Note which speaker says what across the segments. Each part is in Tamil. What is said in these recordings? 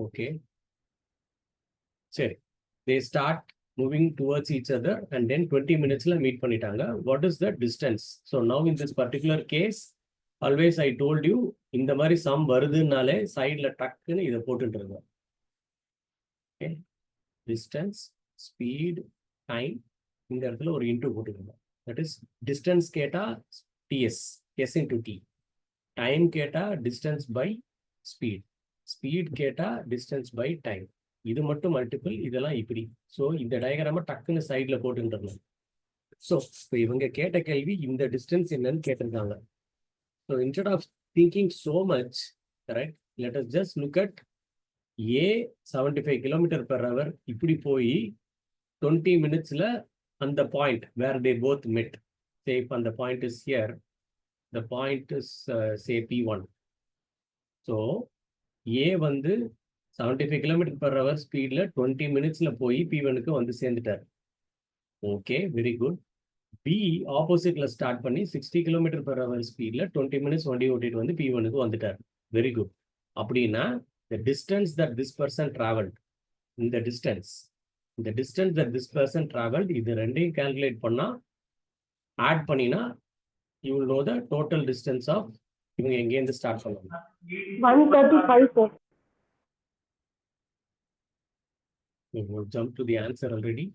Speaker 1: Okay. சரி. They start moving towards each other and then 20 minutes la meet பண்ணிட்டாங்க. What is the distance? So now in this particular case, always I told you, இந்த மாதிரி sum வருதுனாலே சைடுல டக்குன்னு இதை போட்டுட்டுருங்க. Okay. Distance, speed, time. இந்த இடத்துல ஒரு இன்டூ போட்டுக்கோங்க. That is distance கேட்டா ts, s into t. Time கேட்டா distance by speed. Speed கேட்டா distance by time. இது மட்டும் மல்டிபிள், இதெல்லாம் இப்படி. ஸோ இந்த டயக்ராம டக்குன்னு சைடில் போட்டுருந்தோம். ஸோ இப்போ இவங்க கேட்ட கேள்வி இந்த டிஸ்டன்ஸ் என்னன்னு கேட்டிருக்காங்க. So instead of thinking so much, correct, let us just look at a 75 km/h இப்படி போய் 20 minutes அந்த பாயிண்ட் வேர் தே போத் மெட். சே இப்போ அந்த point is here, the point is say P1. So A வந்து 75 km/h ஸ்பீட்ல 20 minutesல போய் P1க்கு வந்து சேர்ந்துட்டார். Okay, very good. பி ஆப்போசிட்ல ஸ்டார்ட் பண்ணி 60 km/h ஸ்பீட்ல 20 minutes வண்டி ஓட்டிட்டு வந்து P1க்கு வந்துட்டார். Very good. அப்படின்னா the distance that this person traveled, இந்த distance that this person traveled, இது ரெண்டையும் கால்குலேட் பண்ணா ஆட் பண்ணினா you will know the total distance of, இவங்க எங்கேருந்து ஸ்டார்ட் பண்ணுவாங்க?
Speaker 2: 135.
Speaker 1: We'll jump to the answer already.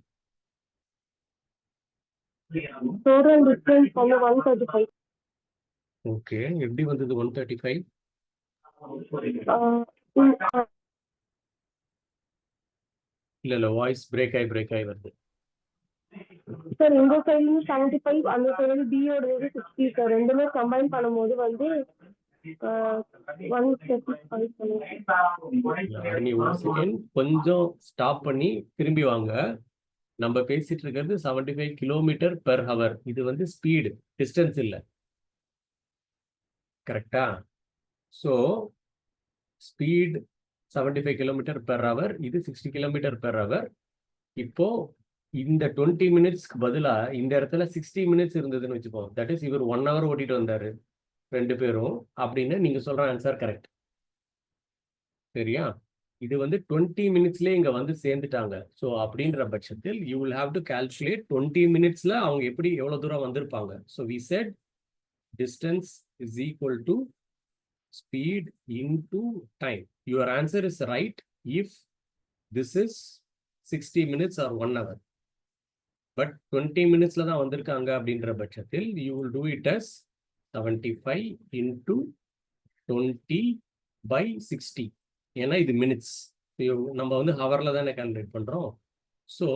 Speaker 2: Total distance from 135.
Speaker 1: Okay, எப்படி வந்தது 135? இல்ல வாய்ஸ் பிரேக் ஆகி வருது.
Speaker 2: சார் இந்த சைடு 75, அந்த சைடு B ஓட 60 சார். ரெண்டுமே கம்பைன் பண்ணும்போது வந்து 135.
Speaker 1: நீ ஒரு செகண்ட் கொஞ்சம் ஸ்டாப் பண்ணி திரும்பி வாங்க. நம்ம பேசிட்டு இருக்கிறது 75 km/h. இது வந்து ஸ்பீடு, டிஸ்டன்ஸ் இல்ல. கரெக்டா? ஸோ ஸ்பீட் 75 km/h, இது 60 km/h. இப்போ இந்த 20 minutesக்கு பதிலா இந்த இடத்துல 60 minutes இருந்ததுன்னு வச்சுப்போம். தட் இஸ் இவர் 1 hour ஓட்டிட்டு வந்தாரு ரெண்டு பேரும் அப்படின்னு நீங்க சொல்ற ஆன்சர் கரெக்ட். சரியா? இது வந்து 20 minutesலயே இங்க வந்து சேர்ந்துட்டாங்க. ஸோ அப்படின்ற பட்சத்தில் you will have to calculate 20 minutesல அவங்க எப்படி எவ்வளவு தூரம் வந்திருப்பாங்க. So we set distance is equal to speed into time. Your answer is right if this is 60 minutes or 1 hour. But 20 minutesல தான் வந்திருக்காங்க அப்படின்ற பட்சத்தில் you will do it as 75 into 20/60. ஏன்னா இது மினிட்ஸ், நம்ம வந்து ஹவர்ல தானே கால்குலேட் பண்றோம். ஸோ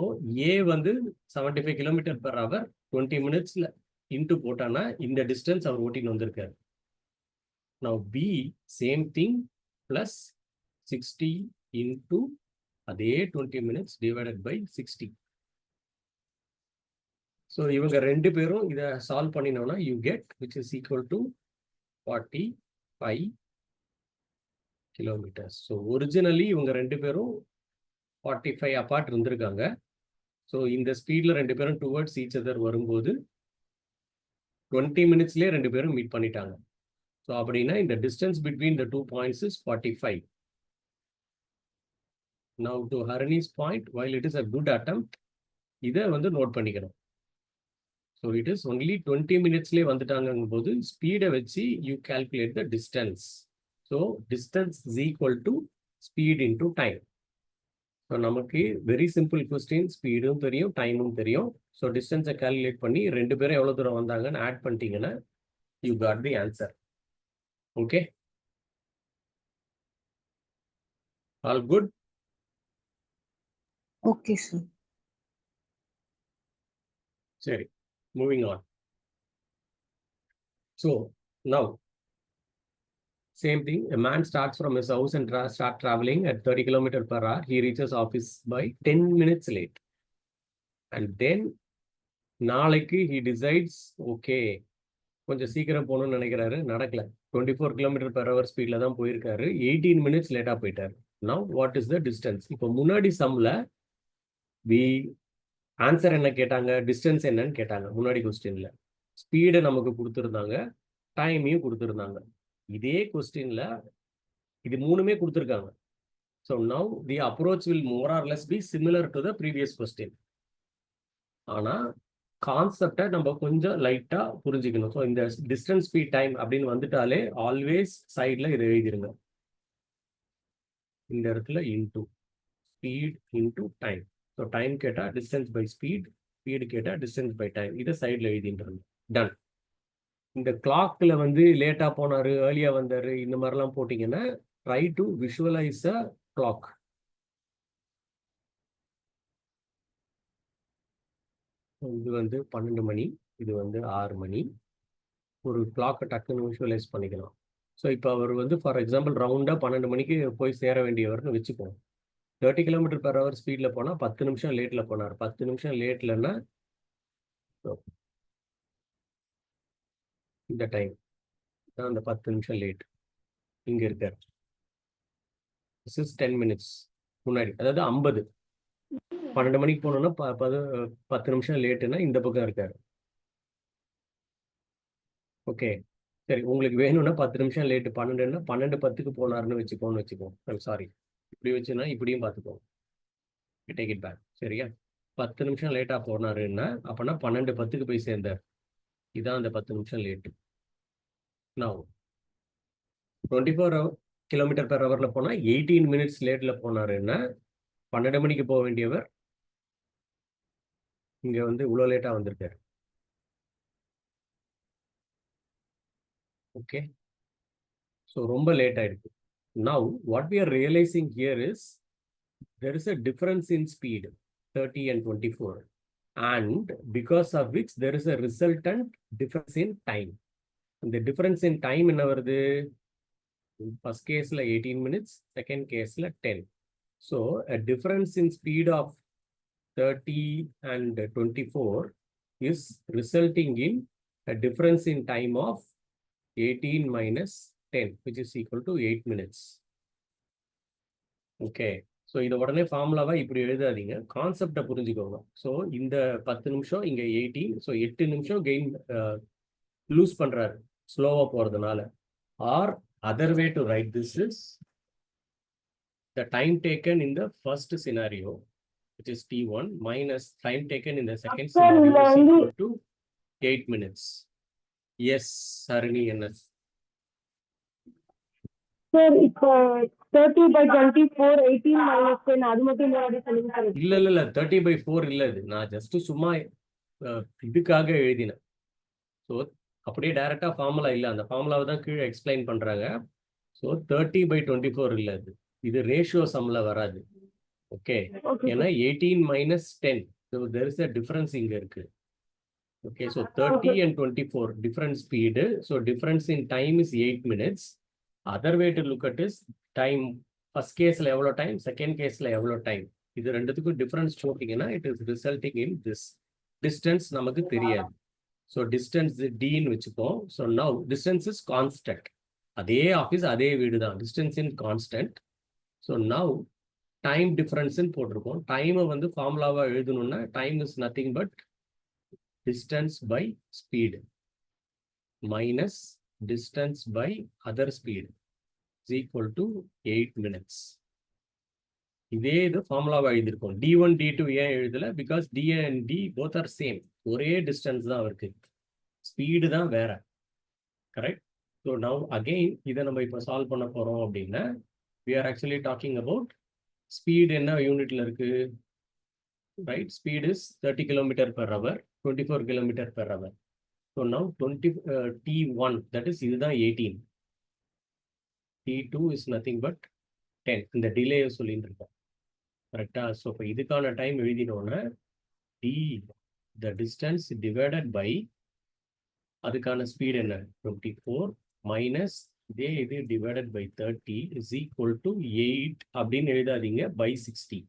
Speaker 1: ஏ வந்து 75 km/h 20 minutesல இன்ட்டு போட்டானா இந்த டிஸ்டன்ஸ் அவர் ஓட்டின்னு வந்திருக்காரு. Now B, same thing, plus 60 into அதே 20 minutes divided by 60. So இவங்க ரெண்டு பேரும் இதை solve பண்ணினோம்னா you get which is equal to 45 kilometers. So originally இவங்க ரெண்டு பேரும் 45 apart இருந்திருக்காங்க. ஸோ இந்த ஸ்பீட்ல ரெண்டு பேரும் டுவர்ட்ஸ் ஈச் அதர் வரும்போது 20 minutesலயே ரெண்டு பேரும் மீட் பண்ணிட்டாங்க. ஸோ அப்படின்னா இந்த distance between the 2 points is 45. Now to Harani's point, while it is a good attempt, இதை வந்து நோட் பண்ணிக்கணும். ஸோ இட் இஸ் ஒன்லி 20 minutesலயே வந்துட்டாங்கும் போது ஸ்பீடை வச்சு you calculate the distance. So distance is equal to speed into time. So நமக்கு வெரி சிம்பிள் கொஸ்டின், ஸ்பீடும் தெரியும் டைமும் தெரியும். ஸோ டிஸ்டன்ஸை கால்குலேட் பண்ணி ரெண்டு பேரும் எவ்வளோ தூரம் வந்தாங்கன்னு ஆட் பண்ணிட்டீங்கன்னா you got the answer. Okay, all good?
Speaker 2: Okay sir.
Speaker 1: சரி, moving on. So now same thing, a man starts from his house and start traveling at 30 km/h. He reaches office by 10 minutes late. And then நாளைக்கு he decides, okay, கொஞ்சம் சீக்கிரம் போகணும்னு நினைக்கிறாரு, நடக்கல. 24 km/h ஸ்பீட்ல தான் போயிருக்காரு, 18 minutes லேட்டா போயிட்டாரு. Now what is the distance? இப்போ முன்னாடி சம்ல ஆன்சர் என்ன கேட்டாங்க, டிஸ்டன்ஸ் என்னன்னு கேட்டாங்க. முன்னாடி கொஸ்டின்ல ஸ்பீடை நமக்கு கொடுத்துருந்தாங்க, டைமையும் கொடுத்துருந்தாங்க. இதே கொஸ்டின்ல இது மூணுமே கொடுத்துருக்காங்க. So now the approach will more or less be similar to the previous question. ஆனா கான்செப்டை நம்ம கொஞ்சம் லைட்டா புரிஞ்சுக்கணும். ஸோ இந்த டிஸ்டன்ஸ் ஸ்பீட் டைம் அப்படின்னு வந்துட்டாலே ஆல்வேஸ் சைட்ல இதை எழுதிருங்க. இந்த இடத்துல into speed into time. So time கேட்டா டிஸ்டன்ஸ் பை ஸ்பீட், ஸ்பீடு கேட்டா டிஸ்டன்ஸ் பை டைம். இதை சைட்ல எழுதின்றது. டன். இந்த கிளாக்ல வந்து லேட்டா போனாரு, ஏர்லியா வந்தாரு, இந்த மாதிரிலாம் போட்டீங்கன்னா try to visualise a clock. இது வந்து 12 மணி, இது வந்து 6 மணி. ஒரு கிளாக்கை டக்குன்னு விஷுவலைஸ் பண்ணிக்கலாம். ஸோ இப்போ அவர் வந்து ஃபார் எக்ஸாம்பிள் ரவுண்டாக 12 மணிக்கு போய் சேர வேண்டியவர்னு வச்சுப்போம். 30 km/h ஸ்பீடில் போனால் 10 நிமிஷம் லேட்டில் போனார். 10 நிமிஷம் லேட்லன்னா இந்த டைம் தான் அந்த 10 நிமிஷம் லேட் இங்கே இருக்கார். திஸ் இஸ் 10 minutes முன்னாடி, அதாவது 50. 12 மணிக்கு போனோம்னா 10 நிமிஷம் லேட்டுன்னா இந்த பக்கம் இருக்காரு. ஓகே, சரி. உங்களுக்கு வேணும்னா 10 நிமிஷம் லேட்டு, 12ன்னா 12:10க்கு போனாருன்னு வச்சுக்கோம். சாரி, இப்படி வச்சுன்னா இப்படியும் பார்த்துக்கோங்க. Take it back. சரியா? 10 நிமிஷம் லேட்டாக போனாருன்னா அப்போனா 12:10க்கு போய் சேர்ந்தார். இதான் அந்த 10 நிமிஷம் லேட்டு. நான் 24 km/h போனால் 18 minutes லேட்டில் போனாருன்னா 12 மணிக்கு போக வேண்டியவர் இங்கே வந்து இவ்வளோ லேட்டாக வந்திருக்காரு. ஓகே, ஸோ ரொம்ப லேட் ஆயிருக்கு. Now what we are realising here is there is a difference in speed 30 and 24, and because of which there is a resultant difference in time. The difference in time என்ன வருது? first caseல 18 minutes, second caseல 10. So a difference in speed of 30 and 24 is resulting in a difference in time of 18 minus 10, which is equal to 8 minutes. Okay, so இதை உடனே ஃபார்முலாவா இப்படி எழுதாதீங்க, கான்செப்டை புரிஞ்சுக்கோங்க. ஸோ இந்த 10 நிமிஷம் இங்கே 18, ஸோ 8 நிமிஷம் கெயின் லூஸ் பண்ணுறாரு ஸ்லோவாக போகிறதுனால. Or other way to write this is the time taken in the first scenario, which is T1, minus time taken in the second scenario is equal to 8 minutes. Yes, Harini, NS.
Speaker 2: Sir, இப்போ 30/24 18 minus 10 அது மட்டும் முன்னாடி சொல்லுங்க சார்.
Speaker 1: இல்ல 30/4 இல்ல, இது நான் ஜஸ்ட் சும்மா இதுக்காக எழுதினேன். ஸோ அப்படியே டைரக்டா ஃபார்முலா இல்லை, அந்த ஃபார்முலாவை தான் கீழே எக்ஸ்பிளைன் பண்றாங்க. ஸோ 30/24 இல்லை, இது ரேஷியோ சம்ல வராது. ஓகே, ஏன்னா 18 minus 10, so there is a difference இங்க இருக்கு. Okay, so 30 and 24 different speed, so difference in time is 8 minutes. Other way to look at is time, first case la evlo time, second case la evlo time. இது ரெண்டுத்துக்கும் difference போட்டீங்கன்னா it is resulting in this. Distance நமக்கு தெரியாது. So distance d ன்னு வச்சுப்போம். So now distance is constant. அதே ஆஃபீஸ் அதே வீடு தான், distance in constant. So now time difference ன்னு போட்டிருக்கோம். டைமை வந்து ஃபார்முலாவா எழுதணும்னா time is nothing but distance by speed minus distance by other speed is equal to 8 minutes. இதே இது ஃபார்முலாவா எழுதியிருக்கோம். d1 d2 ஏன் எழுதல? Because d and d both are same, ஒரே டிஸ்டன்ஸ் தான் இருக்கு, ஸ்பீடு தான் வேற. கரெக்ட்? ஸோ நவ் அகெயின் இதை நம்ம இப்போ சால்வ் பண்ண போறோம் அப்படின்னா we are actually talking about speed என்ன யூனிட்ல இருக்கு, right? Speed is 30 km/h, 24 km/h. So now T1, that is இதுதான் 18. T2 is nothing but 10. இந்த டிலே சொல்லிட்டு இருக்கோம். கரெக்டா? ஸோ இப்போ இதுக்கான டைம் எழுதினோன்னா d the distance divided by அதுக்கான ஸ்பீட் என்ன 24 மைனஸ் இதே இது divided by 30 is equal to 8 அப்படின்னு எழுதாதீங்க by 60.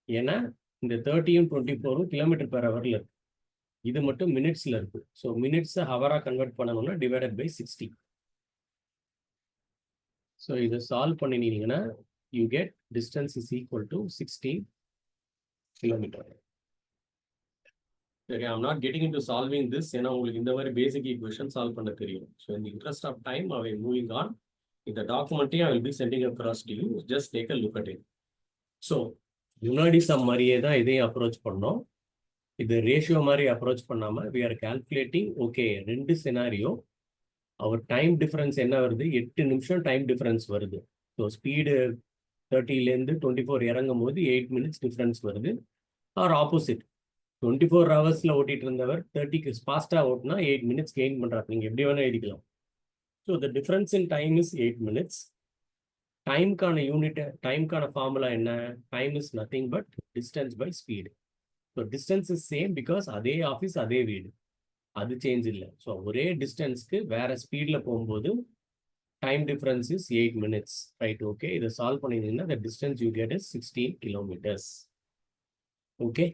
Speaker 1: ஏன்னா இந்த 30யும் 24ம் km/h இருக்கு, இது மட்டும் மினிட்ஸ்ல இருக்கு. ஸோ மினிட்ஸை ஹவரா கன்வெர்ட் பண்ணணும்னா டிவைடட் பை 60. ஸோ இதை சால்வ் பண்ணினீங்கன்னா you get distance is equal to 16 km. சரி, I'm not getting into solving this, ஏன்னா உங்களுக்கு இந்த மாதிரி பேசிக் ஈக்குவேஷன் சால்வ் பண்ண தெரியும். ஸோ இந்த இன்ட்ரெஸ்ட் ஆஃப் டைம் அவை மூவிங் ஆன். இந்த டாக்குமெண்ட்டையும் I will be sending across to you. Just take a look at it. So முன்னாடி சம் மாதிரியே தான் இதையும் அப்ரோச் பண்ணோம். இது ரேஷியோ மாதிரி அப்ரோச் பண்ணாமல் we are calculating, okay 2 scenario, அவர் டைம் டிஃபரன்ஸ் என்ன வருது, 8 நிமிஷம் டைம் டிஃபரன்ஸ் வருது. ஸோ ஸ்பீடு 30லேருந்து 24 இறங்கும் போது 8 மினிட்ஸ் டிஃபரன்ஸ் வருது. ஆர் ஆப்போசிட், 24 ஹவர்ஸில் ஓட்டிட்டு இருந்தவர் 30க்கு ஃபாஸ்ட்டாக ஓட்டினா 8 மினிட்ஸ் கெயின் பண்ணுறாரு. நீங்கள் எப்படி வேணால் எழுதிக்கலாம். So the difference in time is 8 minutes. டைம்க்கான யூனிட், டைம்க்கான ஃபார்முலா என்ன? Time is nothing but distance by speed. So distance is same because அதே ஆஃபீஸ் அதே வீடு, அது சேஞ்ச் இல்லை. ஸோ ஒரே டிஸ்டன்ஸ்க்கு வேற ஸ்பீடில் போகும்போது time difference is 8 minutes. Right, okay. இதை சால்வ் பண்ணிங்கன்னா the distance you get is 16 kilometers. Okay.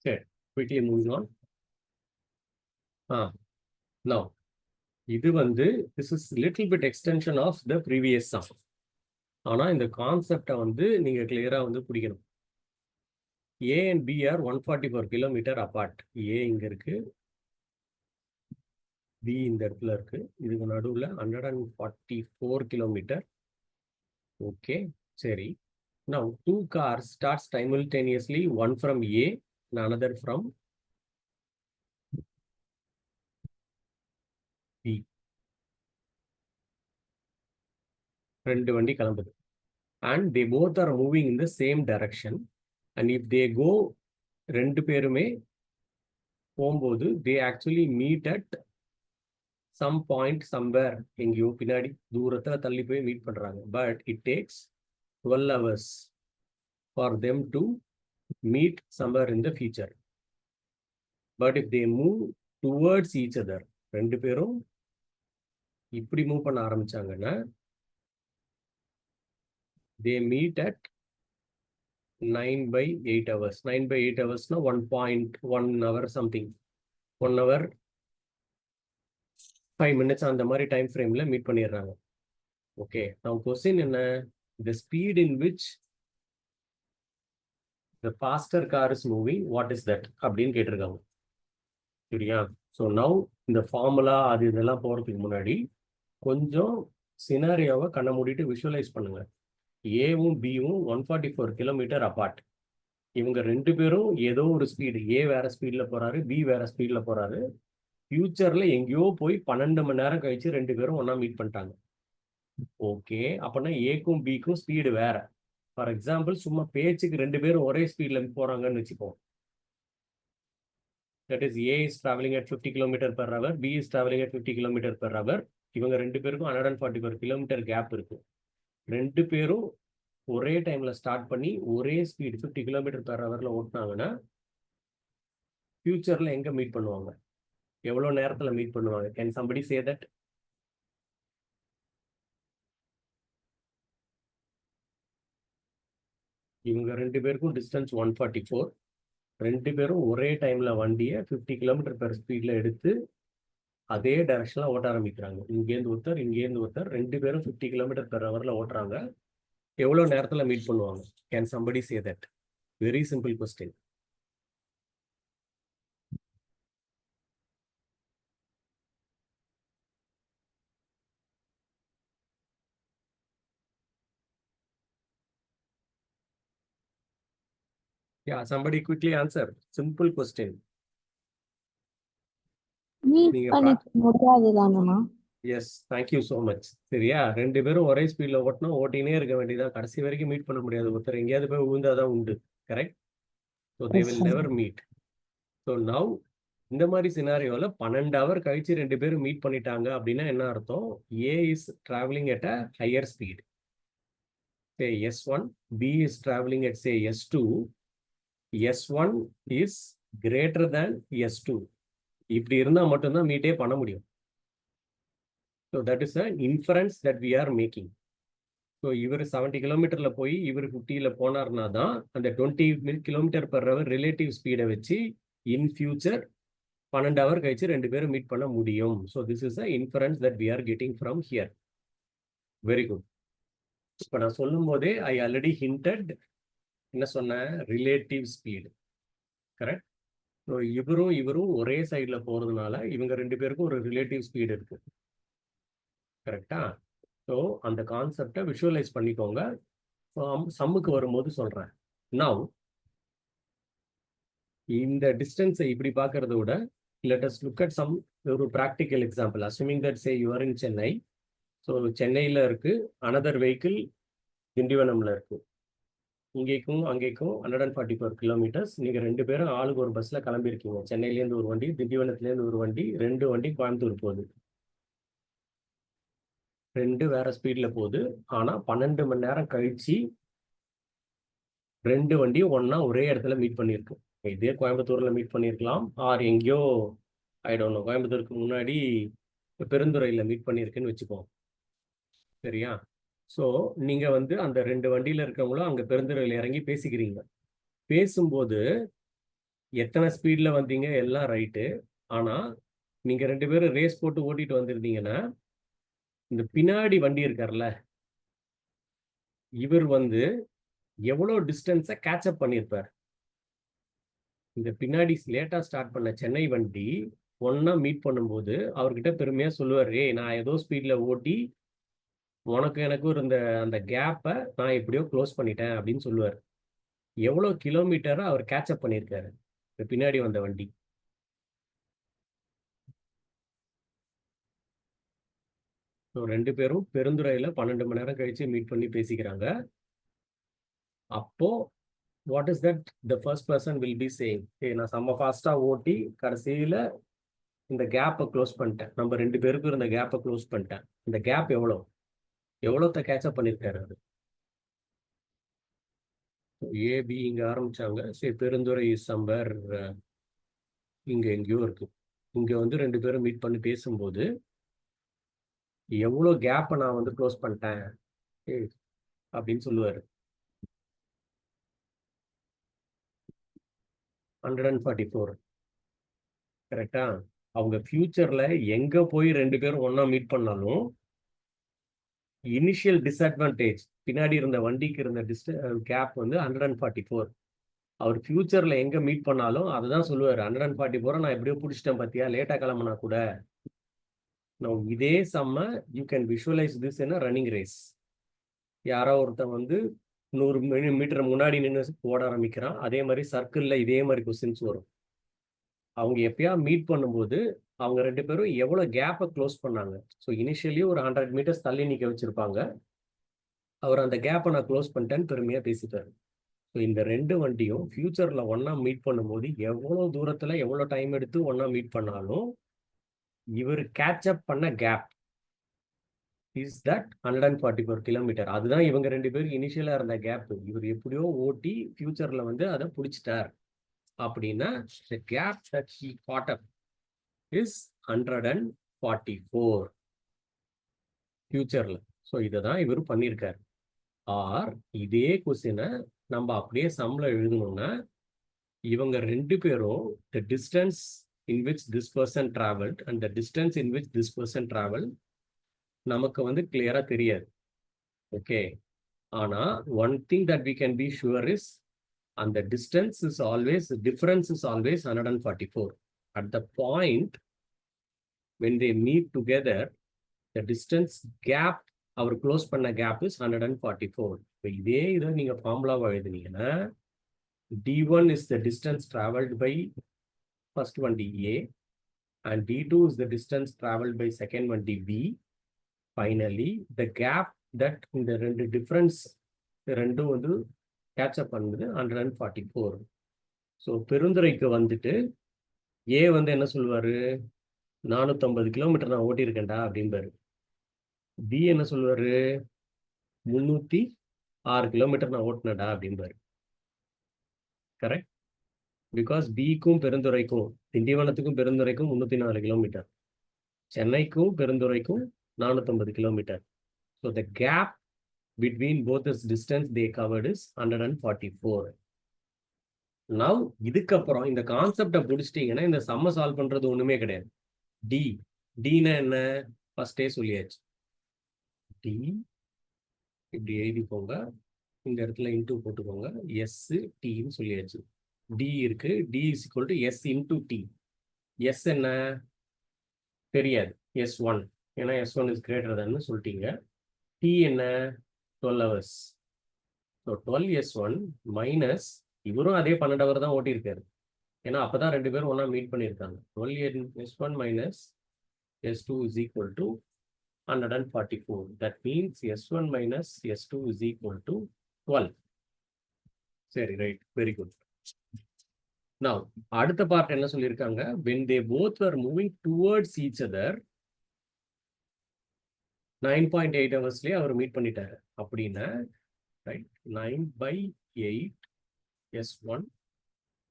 Speaker 1: சரி, quickly moving on. Now இது வந்து this is little bit extension of the previous sum. ஆனா இந்த கான்செப்டை வந்து நீங்க கிளியரா வந்து பிடிக்கணும். A and B are 144 kilometer apart. A இங்க இருக்கு, B இந்த இடத்துல இருக்கு. இதுக்கு நடுவுல 144 கிலோமீட்டர். ஓகே, சரி. Now 2 cars start simultaneously, one from A and another from B. ரெண்டு வண்டி கிளம்புது. And they both are moving in the same direction. And if they go, ரெண்டு பேருமே போகும்போது they actually meet at some point somewhere, எங்கேயோ பின்னாடி தூரத்துல தள்ளி போய் மீட் பண்றாங்க. But it takes 12 hours for them to meet somewhere in the future. But if they move towards each other, ரெண்டு பேரும் இப்படி மூவ் பண்ண ஆரம்பிச்சாங்கன்னா they meet at 9/8 hours. 9/8 hours na 1.1 hour something. 1 hour 5 minutes அந்த மாதிரி டைம் ஃப்ரேம்ல மீட் பண்ணிடுறாங்க. ஓகே, now question என்ன? The speed in which the faster car is moving, what is that அப்படின்னு கேட்டிருக்காங்க. சரியா? ஸோ நவ் இந்த ஃபார்முலா அது இதெல்லாம் போகிறதுக்கு முன்னாடி கொஞ்சம் சினாரியோவை கண்ணை மூடிட்டு விஷுவலைஸ் பண்ணுங்க. ஏவும் பியும் 144 கிலோமீட்டர் அப்பார்ட். இவங்க ரெண்டு பேரும் ஏதோ ஒரு ஸ்பீடு, ஏ வேற ஸ்பீடில் போறாரு, பி வேற ஸ்பீடில் போறாரு. ஃபியூச்சர்ல எங்கேயோ போய் 12 மணி நேரம் கழிச்சு ரெண்டு பேரும் ஒன்னா மீட் பண்ணிட்டாங்க. ஓகே, அப்பனா ஏக்கும் பிக்கும் ஸ்பீடு வேற. ஃபார் எக்ஸாம்பிள், சும்மா பேச்சுக்கு ரெண்டு பேரும் ஒரே ஸ்பீட்ல போறாங்கன்னு வச்சுப்போம். That is A is travelling at 50 kilometre per hour, B is travelling at 50 kilometre per hour. இவங்க ரெண்டு பேருக்கும் 144 கிலோமீட்டர் கேப் இருக்கு. ரெண்டு பேரும் ஒரே டைம்ல ஸ்டார்ட் பண்ணி ஒரே ஸ்பீடு 50 கிலோமீட்டர் பெர் ஹவர்ல ஓட்டினாங்கன்னா ஃபியூச்சர்ல எங்க மீட் பண்ணுவாங்க, எவ்வளவு நேரத்துல மீட் பண்ணுவாங்க? Can somebody say that? இவங்க ரெண்டு பேருக்கும் டிஸ்டன்ஸ் 144. ரெண்டு பேரும் ஒரே டைம்ல வண்டியை 50 கிலோமீட்டர் பெர் ஸ்பீட்ல எடுத்து அதே டைரக்ஷன்ல ஓட்ட ஆரம்பிக்கிறாங்க. இங்கேருந்து ஒருத்தர், இங்கேருந்து ஒருத்தர், ரெண்டு பேரும் 50 கிலோமீட்டர் பெர் ஹவர்ல ஓட்டுறாங்க. எவ்வளவு நேரத்துல மீட் பண்ணுவாங்க? Can somebody say that? Very simple question. Yeah, somebody quickly answer. Simple question.
Speaker 3: Meet பண்ணிக்க முடியாதுதானமா?
Speaker 1: Yes, thank you so much. சரியா? ரெண்டு பேரும் ஒரே ஸ்பீட்ல ஓட்டினா ஓட்டினே இருக்க வேண்டியதான், கடைசி வரைக்கும் மீட் பண்ண முடியாது. ஒருத்தர் எங்கேயாவது போய் விழுந்தாதான் உண்டு. Correct? So they will never meet. So now இந்த மாதிரி சினாரியோவில் 12 ஹவர் கழிச்சு ரெண்டு பேரும் மீட் பண்ணிட்டாங்க அப்படின்னா என்ன அர்த்தம்? A is travelling at a higher speed, say S1, B is travelling at say S2, S1 is greater than S2. இப்படி இருந்தால் மட்டும்தான் மீட்டே பண்ண முடியும். So that is a inference that we are making. So இவர் 70 கிலோமீட்டர்ல போய் இவர் 50ல போனார்னா தான் அந்த 20 கிலோமீட்டர் பெர் ஹவர் ரிலேட்டிவ் ஸ்பீடை வச்சு இன் ஃபியூச்சர் 12 ஹவர் கழிச்சு ரெண்டு பேரும் மீட் பண்ண முடியும். So this is a inference that we are getting from here. Very good. இப்போ நான் சொல்லும் போதே ஐ ஆல்ரெடி ஹிண்டட். என்ன சொன்னேன்? Relative speed. கரெக்ட்? ஸோ இவரும் ஒரே சைடில் போகிறதுனால இவங்க 2 பேருக்கும் ஒரு ரிலேட்டிவ் ஸ்பீடு இருக்கு. கரெக்டா? ஸோ அந்த கான்செப்டை விஷுவலைஸ் பண்ணிக்கோங்க. சம்முக்கு வரும்போது சொல்கிறேன். நவ் இந்த டிஸ்டன்ஸை இப்படி பார்க்கறத விட let us look at some ஒரு practical example. Assuming that say you are in Chennai. So சென்னையில் இருக்கு, அனதர் வெஹிக்கிள் திண்டிவனம்ல இருக்கு. இங்கேக்கும் அங்கேக்கும் 144 கிலோமீட்டர்ஸ். நீங்க 2 பேரும் ஆளுக்கு ஒரு பஸ்ல கிளம்பியிருக்கீங்க. சென்னையிலேருந்து ஒரு வண்டி, திண்டிவனத்துலேருந்து ஒரு வண்டி, 2 வண்டி கோயம்புத்தூர் போகுது. 2 வேற ஸ்பீட்ல போகுது. ஆனா 12 மணி நேரம் கழிச்சு 2 வண்டியும் ஒண்ணா ஒரே இடத்துல மீட் பண்ணியிருக்கு. இதே கோயம்புத்தூர்ல மீட் பண்ணியிருக்கலாம், ஆர் எங்கேயோ ஐ டோன்ட் நோ, கோயம்புத்தூருக்கு முன்னாடி பெருந்துறையில மீட் பண்ணியிருக்குன்னு வச்சுப்போம். சரியா? ஸோ நீங்க வந்து அந்த 2 வண்டியில இருக்கவங்களும் அங்க பெருந்துறையில இறங்கி பேசிக்கிறீங்க. பேசும்போது எத்தனை ஸ்பீட்ல வந்தீங்க எல்லாம் ரைட்டு. ஆனா நீங்க 2 பேரும் ரேஸ் போட்டு ஓட்டிட்டு வந்திருந்தீங்கன்னா, இந்த பின்னாடி வண்டி இருக்கார்ல, இவர் வந்து எவ்வளோ டிஸ்டன்ஸை கேட்சப் பண்ணியிருப்பார். இந்த பின்னாடி லேட்டா ஸ்டார்ட் பண்ண சென்னை வண்டி ஒன்னா மீட் பண்ணும்போது அவர்கிட்ட பெருமையா சொல்லுவார், ஏய் நான் ஏதோ ஸ்பீட்ல ஓட்டி உனக்கு எனக்கும் இருந்த அந்த கேப்பை நான் எப்படியோ க்ளோஸ் பண்ணிட்டேன் அப்படின்னு சொல்லுவார். எவ்வளோ கிலோமீட்டரை அவர் கேட்சப் பண்ணியிருக்காரு இந்த பின்னாடி வந்த வண்டி. ஸோ 2 பேரும் பெருந்துறையில 12 மணி நேரம் கழிச்சு மீட் பண்ணி பேசிக்கிறாங்க. அப்போ what is that the first person will be saying, நான் செம்ம ஃபாஸ்டா ஓட்டி கடைசியில இந்த கேப்பை க்ளோஸ் பண்ணிட்டேன், நம்ம 2 பேருக்கும் இருந்த கேப்பை க்ளோஸ் பண்ணிட்டேன். இந்த கேப் எவ்வளோத்த கேட்சப் பண்ணியிருக்காரு அது. ஏபி இங்க ஆரம்பிச்சாங்க. சரி, பெருந்துறை சம்பர் இங்க எங்கேயோ இருக்கு. இங்க வந்து 2 பேரும் மீட் பண்ணி பேசும்போது எவ்வளோ கேப்பை நான் வந்து க்ளோஸ் பண்ணிட்டேன் அப்படின்னு சொல்லுவாரு. 144. கரெக்டா? அவங்க ஃபியூச்சர்ல எங்க போய் 2 பேரும் ஒன்னா மீட் பண்ணாலும் இனிஷியல் டிஸ்அட்வான்டேஜ் பின்னாடி இருந்த வண்டிக்கு இருந்த கேப் வந்து 144. அவர் ஃபியூச்சர்ல எங்க மீட் பண்ணாலும் அதுதான் சொல்லுவாரு, 144 நான் எப்படியோ பிடிச்சிட்டேன் பாத்தியா, லேட்டா கிளம்புனா கூட. இதே செம்ம you can visualise this in running race. யாரோ ஒருத்தன் வந்து 100 மீட்டர் முன்னாடி நின்று ஓட ஆரம்பிக்கிறான். அதே மாதிரி சர்க்கிள்ல இதே மாதிரி கொஸ்டின்ஸ் வரும். அவங்க எப்பயா மீட் பண்ணும்போது அவங்க 2 பேரும் எவ்வளவு கேப்பை க்ளோஸ் பண்ணாங்க. ஸோ இனிஷியலி ஒரு 100 மீட்டர்ஸ் தள்ளி நிக்க வச்சிருப்பாங்க. அவர் அந்த கேப்பை நான் க்ளோஸ் பண்ணிட்டேன்னு பெருமையா பேசிட்டாரு. ஸோ இந்த 2 வண்டியும் ஃபியூச்சர்ல ஒன்னா மீட் பண்ணும்போது எவ்வளவு தூரத்துல எவ்வளவு டைம் எடுத்து ஒன்னா மீட் பண்ணாலும் இவர் கேட்சப் பண்ண கேப் இஸ் தட் 144 கிலோமீட்டர். அதுதான் இவங்க 2 பேரும் இனிஷியலா இருந்த கேப். இவர் எப்படியோ ஓட்டி ஃபியூச்சர்ல வந்து அதை பிடிச்சிட்டார் அப்படின்னா the gap that he caught up is 144 ஃபியூச்சர்ல. ஸோ இதை தான் இவர் பண்ணியிருக்காரு. ஆர் இதே கொஸ்டினை நம்ம அப்படியே சம்ல எழுதணும்னா இவங்க 2 பேரும் the distance in which this person traveled and the distance in which this person traveled நமக்கு வந்து கிளியரா தெரியாது. ஓகே, ஆனா one thing that we can be sure is and the difference is always 144. At the point when they meet together, the distance gap, our close பண்ண gap is 144. இப்போ இதே இதை நீங்க ஃபார்முலாவா எழுதுனீங்கன்னா d1 is the distance traveled by first one A and d2 is the distance traveled by second one B. Finally, the gap that இந்த 2 difference ரெண்டும் வந்து கேட்சப் பண்ணுது 144. ஸோ பெருந்துறைக்கு வந்துட்டு ஏ வந்து என்ன சொல்லுவாரு, 450 கிலோமீட்டர் நான் ஓட்டியிருக்கேன்டா அப்படின்பாரு. பி என்ன சொல்லுவாரு, 306 கிலோமீட்டர் நான் ஓட்டினடா அப்படின்பாரு. கரெக்ட்? பிகாஸ் பிக்கும் பெருந்துறைக்கும் திண்டிவனத்துக்கும் பெருந்துறைக்கும் 304 கிலோமீட்டர், சென்னைக்கும் பெருந்துறைக்கும் 450 கிலோமீட்டர். So the gap between both this distance they covered is 144. Now இதுக்கப்புறம் இந்த கான்செப்டை பிடிச்சிட்டீங்கன்னா இந்த சம்ம சால்வ் பண்றது ஒண்ணுமே கிடையாது. டினா என்ன ஃபர்ஸ்டே சொல்லியாச்சு. டி இப்படி எழுதிக்கோங்க, இந்த இடத்துல இன்டூ போட்டுக்கோங்க, எஸ் டின்னு சொல்லியாச்சு. டி இருக்கு, T is equal to S into T. S என்ன தெரியாது, S1, ஏன்னா S1 இஸ் கிரேட்டர் than சொல்லிட்டீங்க. டி என்ன 12 hours. ஸோ 12S1 மைனஸ் இவரும் அதே 12 hour தான் ஓட்டியிருக்காரு, ஏன்னா அப்பதான் ரெண்டு பேரும் ஒன்றா மீட் பண்ணியிருக்காங்க. 12S1 minus S2 is equal to 144. That means S1 minus S2 is equal to 12. சரி, ரைட், வெரி குட். Now, அடுத்த பார்ட் என்ன சொல்லியிருக்காங்க, when they both were moving towards each other 9.8 ஹவர்ஸ்லேயே அவர் மீட் பண்ணிட்டாரு அப்படின்னா, right, 9/8 S1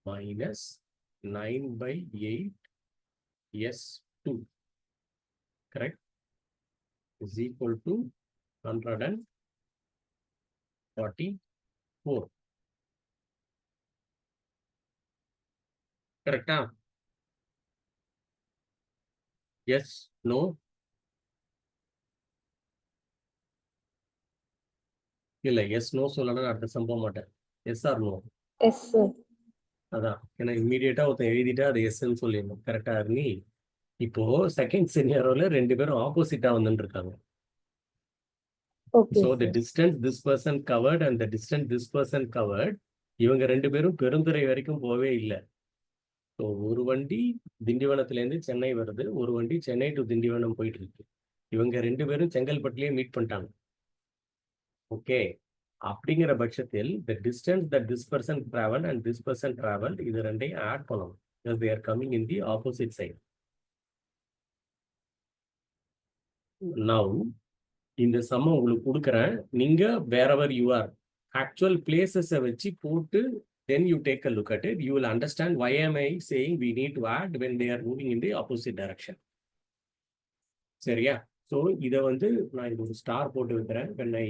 Speaker 1: minus 9/8 S2, correct, is equal to 144. கரெக்டா? Yes, no? இல்ல, எஸ் நோ சொல்லணும் அடுத்த சம்பவம் மாட்டேன். Yes or no?
Speaker 3: Yes sir.
Speaker 1: அதான், ஏன்னா இம்மீடியட்டா ஒருத்தன் எழுதிட்டா அது எஸ்ன்னு சொல்லிடணும். கரெக்டா நீ? இப்போ செகண்ட் சினியரோல ரெண்டு பேரும் ஆப்போசிட்டா வந்துட்டு இருக்காங்க.
Speaker 3: Okay
Speaker 1: so the
Speaker 3: sir.
Speaker 1: Distance this person covered and the distance this person covered, இவங்க ரெண்டு பேரும் பெருந்துறை வரைக்கும் போவே இல்லை. ஸோ ஒரு வண்டி திண்டிவனத்துலேருந்து சென்னை வருது, ஒரு வண்டி சென்னை டு திண்டிவனம் போயிட்டு இருக்கு. இவங்க ரெண்டு பேரும் செங்கல்பட்டுலேயே மீட் பண்ணிட்டாங்க. ஓகே, அப்படிங்கிற பட்சத்தில் the distance that this person travel and this person travel, இது ரெண்டையும் ஆட் பண்ணணும். they are coming in the opposite side. Now இந்த சம்ம உங்களுக்கு கொடுக்குறேன், நீங்க wherever you are actual places வச்சு போட்டு then you take a look at it. You will understand why am I saying we need to add when they are moving in the opposite direction. சரியா? ஸோ இதை வந்து நான் இது ஒரு ஸ்டார் போட்டு வைக்கிறேன். when I